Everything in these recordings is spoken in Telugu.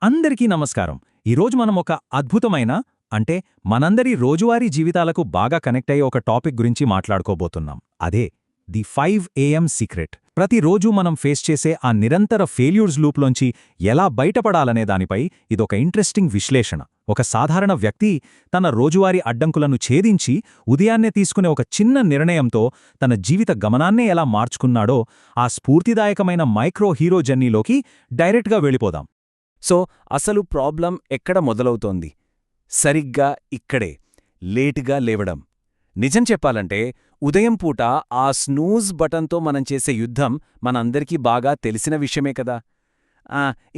అందరికీ నమస్కారం. ఈరోజు మనం ఒక అద్భుతమైన అంటే మనందరి రోజువారీ జీవితాలకు బాగా కనెక్ట్ అయ్యే ఒక టాపిక్ గురించి మాట్లాడుకోబోతున్నాం. అదే ది 5 AM సీక్రెట్. ప్రతిరోజు మనం ఫేస్ చేసే ఆ నిరంతర ఫెయిల్యూర్స్ లూప్లోంచి ఎలా బయటపడాలనే దానిపై ఇదొక ఇంట్రెస్టింగ్ విశ్లేషణ. ఒక సాధారణ వ్యక్తి తన రోజువారీ అడ్డంకులను ఛేదించి ఉదయాన్నే తీసుకునే ఒక చిన్న నిర్ణయంతో తన జీవిత గమనాన్నే ఎలా మార్చుకున్నాడో ఆ స్ఫూర్తిదాయకమైన మైక్రో హీరో జర్నీలోకి డైరెక్ట్గా వెళ్ళిపోదాం. సో అసలు ప్రాబ్లం ఎక్కడ మొదలవుతోంది? సరిగ్గా ఇక్కడే, లేటుగా లేవడం. నిజం చెప్పాలంటే ఉదయం పూట ఆ స్నూజ్ బటన్తో మనం చేసే యుద్ధం మనందరికీ బాగా తెలిసిన విషయమే కదా.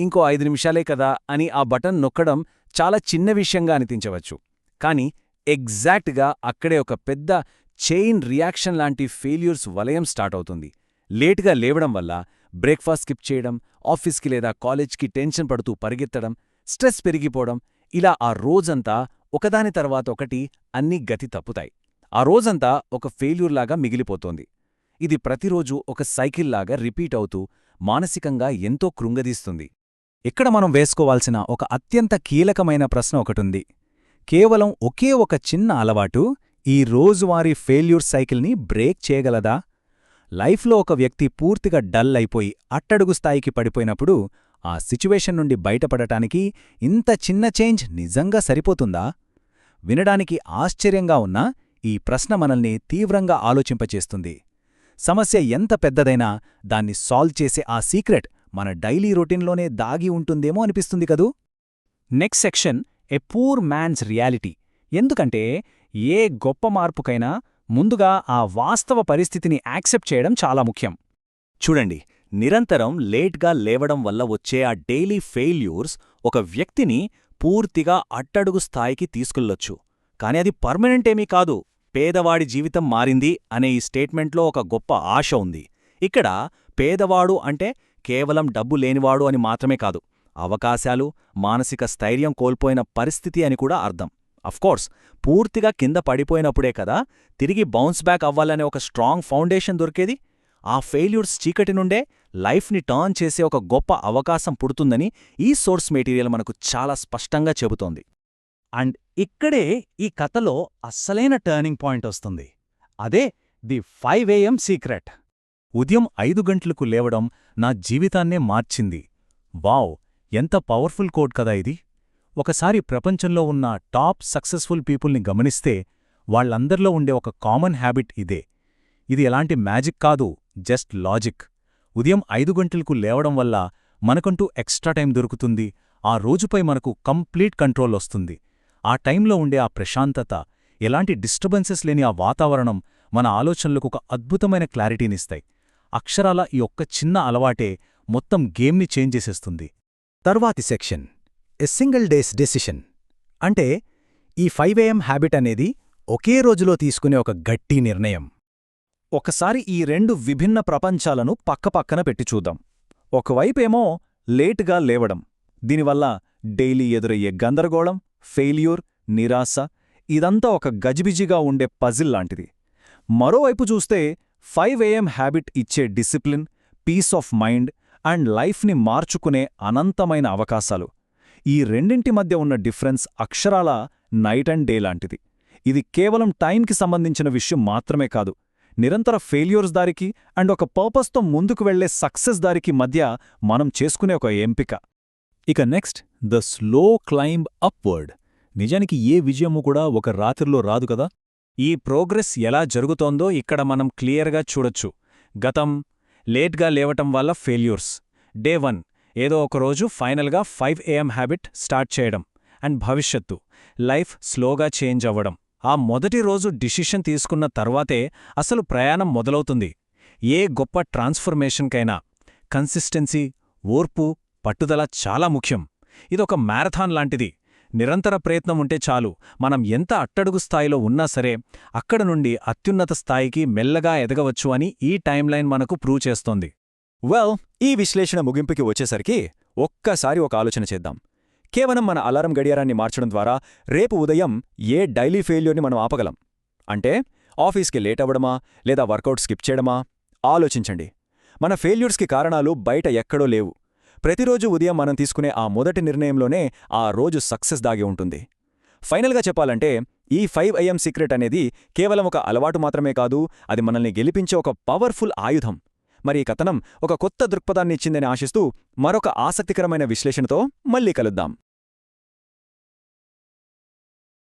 ఇంకో 5 నిమిషాలే కదా అని ఆ బటన్ నొక్కడం చాలా చిన్న విషయంగా అనిపించవచ్చు. కానీ ఎగ్జాక్ట్గా అక్కడే ఒక పెద్ద చైన్ రియాక్షన్ లాంటి ఫెయిల్యూర్స్ వలయం స్టార్ట్ అవుతుంది. లేటుగా లేవడం వల్ల బ్రేక్ఫాస్ట్ స్కిప్ చేయడం, ఆఫీస్కి లేదా కాలేజ్కి టెన్షన్ పడుతూ పరిగెత్తడం, స్ట్రెస్ పెరిగిపోవడం, ఇలా ఆ రోజంతా ఒకదాని తర్వాత ఒకటి అన్నీ గతి తప్పుతాయి. ఆ రోజంతా ఒక ఫెయిల్యూర్లాగా మిగిలిపోతోంది. ఇది ప్రతిరోజూ ఒక సైకిల్లాగా రిపీట్ అవుతూ మానసికంగా ఎంతో కృంగదీస్తుంది. ఇక్కడ మనం వేసుకోవాల్సిన ఒక అత్యంత కీలకమైన ప్రశ్న ఒకటుంది. కేవలం ఒకే ఒక చిన్న అలవాటు ఈ రోజువారీ ఫెయిల్యూర్ సైకిల్ని బ్రేక్ చేయగలదా? లైఫ్లో ఒక వ్యక్తి పూర్తిగా డల్ అయిపోయి అట్టడుగు స్థాయికి పడిపోయినప్పుడు ఆ సిచ్యువేషన్ నుండి బయటపడటానికి ఇంత చిన్న చేంజ్ నిజంగా సరిపోతుందా? వినడానికి ఆశ్చర్యంగా ఉన్నా ఈ ప్రశ్న మనల్ని తీవ్రంగా ఆలోచింపచేస్తుంది. సమస్య ఎంత పెద్దదైనా దాన్ని సాల్వ్ చేసే ఆ సీక్రెట్ మన డైలీ రొటీన్లోనే దాగి ఉంటుందేమో అనిపిస్తుంది కదూ. Next section a poor man's reality. ఎందుకంటే ఏ గొప్ప మార్పుకైనా ముందుగా ఆ వాస్తవ పరిస్థితిని యాక్సెప్ట్ చేయడం చాలా ముఖ్యం. చూడండి, నిరంతరం లేట్గా లేవడం వల్ల వచ్చే ఆ డైలీ ఫెయిల్యూర్స్ ఒక వ్యక్తిని పూర్తిగా అట్టడుగు స్థాయికి తీసుకెళ్లొచ్చు. కాని అది పర్మనెంటేమీ కాదు. పేదవాడి జీవితం మారింది అనే ఈ స్టేట్మెంట్లో ఒక గొప్ప ఆశ ఉంది. ఇక్కడ పేదవాడు అంటే కేవలం డబ్బు లేనివాడు అని మాత్రమే కాదు, అవకాశాలు, మానసిక స్థైర్యం కోల్పోయిన పరిస్థితి అని కూడా అర్థం. అఫ్కోర్స్, పూర్తిగా కింద పడిపోయినప్పుడే కదా తిరిగి బౌన్స్ బ్యాక్ అవ్వాలనే ఒక స్ట్రాంగ్ ఫౌండేషన్ దొరికేది. ఆ ఫెయిల్యూర్స్ చీకటి నుండే లైఫ్ని టర్న్ చేసే ఒక గొప్ప అవకాశం పుడుతుందని ఈ సోర్స్ మెటీరియల్ మనకు చాలా స్పష్టంగా చెబుతోంది. అండ్ ఇక్కడే ఈ కథలో అస్సలైన టర్నింగ్ పాయింట్ వస్తుంది. అదే ది 5 AM సీక్రెట్. ఉదయం 5 గంటలకు లేవడం నా జీవితాన్నే మార్చింది. వావ్, ఎంత పవర్ఫుల్ కోడ్ కదా ఇది. ఒకసారి ప్రపంచంలో ఉన్న టాప్ సక్సెస్ఫుల్ పీపుల్ని గమనిస్తే వాళ్లందరిలో ఉండే ఒక కామన్ హ్యాబిట్ ఇదే. ఇది ఎలాంటి మ్యాజిక్ కాదు, జస్ట్ లాజిక్. ఉదయం 5 గంటలకు లేవడం వల్ల మనకంటూ ఎక్స్ట్రా టైం దొరుకుతుంది. ఆ రోజుపై మనకు కంప్లీట్ కంట్రోల్ వస్తుంది. ఆ టైంలో ఉండే ఆ ప్రశాంతత, ఎలాంటి డిస్టర్బెన్సెస్ లేని ఆ వాతావరణం మన ఆలోచనలకు ఒక అద్భుతమైన క్లారిటీనిస్తాయి. అక్షరాల ఈ ఒక్క చిన్న అలవాటే మొత్తం గేమ్ని చేంజ్ చేసేస్తుంది. తర్వాతి section a single days decision. అంటే ఈ 5 AM హ్యాబిట్ అనేది ఒకే రోజులో తీసుకునే ఒక గట్టి నిర్ణయం. ఒకసారి ఈ 2 విభిన్న ప్రపంచాలను పక్కపక్కన పెట్టి చూద్దాం. ఒకవైపేమో లేటుగా లేవడం, దీనివల్ల డైలీ ఎదురయ్యే గందరగోళం, ఫెయిల్యూర్, నిరాశ, ఇదంతా ఒక గజిబిజిగా ఉండే పజిల్ లాంటిది. మరోవైపు చూస్తే 5 AM హ్యాబిట్ ఇచ్చే discipline, peace of mind and లైఫ్ని మార్చుకునే అనంతమైన అవకాశాలు. ఈ రెండింటి మధ్య ఉన్న డిఫరెన్స్ అక్షరాల నైట్ అండ్ డే లాంటిది. ఇది కేవలం టైంకి సంబంధించిన విషయం మాత్రమే కాదు, నిరంతర ఫెయిల్యూర్స్ దారికి అండ్ ఒక పర్పస్తో ముందుకు వెళ్లే సక్సెస్ దారికి మధ్య మనం చేసుకునే ఒక ఎంపిక. ఇక next the slow climb upward. నిజానికి ఏ విజయము కూడా ఒక రాత్రిలో రాదు కదా. ఈ ప్రోగ్రెస్ ఎలా జరుగుతోందో ఇక్కడ మనం క్లియర్గా చూడొచ్చు. గతం, లేట్గా లేవటం వల్ల ఫెయిల్యూర్స్. డే 1 ఏదో ఒకరోజు ఫైనల్గా 5 AM హ్యాబిట్ స్టార్ట్ చేయడం. అండ్ భవిష్యత్తు, లైఫ్ స్లోగా చేంజ్ అవ్వడం. ఆ మొదటి రోజు డిసిషన్ తీసుకున్న తర్వాతే అసలు ప్రయాణం మొదలవుతుంది. ఏ గొప్ప ట్రాన్స్ఫర్మేషన్కైనా కన్సిస్టెన్సీ, ఓర్పు, పట్టుదల చాలా ముఖ్యం. ఇదొక మ్యారథాన్ లాంటిది. నిరంతర ప్రయత్నం ఉంటే చాలు, మనం ఎంత అట్టడుగు స్థాయిలో ఉన్నా సరే అక్కడ నుండి అత్యున్నత స్థాయికి మెల్లగా ఎదగవచ్చు అని ఈ టైమ్లైన్ మనకు ప్రూవ్ చేస్తోంది. ఈ విశ్లేషణ ముగింపుకి వచ్చేసరికి ఒక్కసారి ఒక ఆలోచన చేద్దాం. కేవలం మన అలారం గడియారాన్ని మార్చడం ద్వారా రేపు ఉదయం ఏ డైలీ ఫెయిల్యూర్ని మనం ఆపగలం? అంటే ఆఫీస్కి లేట్ అవ్వడమా, లేదా వర్కౌట్ స్కిప్ చేయడమా? ఆలోచించండి. మన ఫెయిల్యూర్స్కి కారణాలు బయట ఎక్కడో లేవు. ప్రతిరోజు ఉదయం మనం తీసుకునే ఆ మొదటి నిర్ణయంలోనే ఆ రోజు సక్సెస్ దాగి ఉంటుంది. ఫైనల్గా చెప్పాలంటే ఈ 5 AM సీక్రెట్ అనేది కేవలం ఒక అలవాటు మాత్రమే కాదు, అది మనల్ని గెలిపించే ఒక పవర్ఫుల్ ఆయుధం. మరి ఈ కథనం ఒక కొత్త దృక్పథాన్ని ఇచ్చిందని ఆశిస్తూ మరొక ఆసక్తికరమైన విశ్లేషణతో మళ్ళీ కలుద్దాం.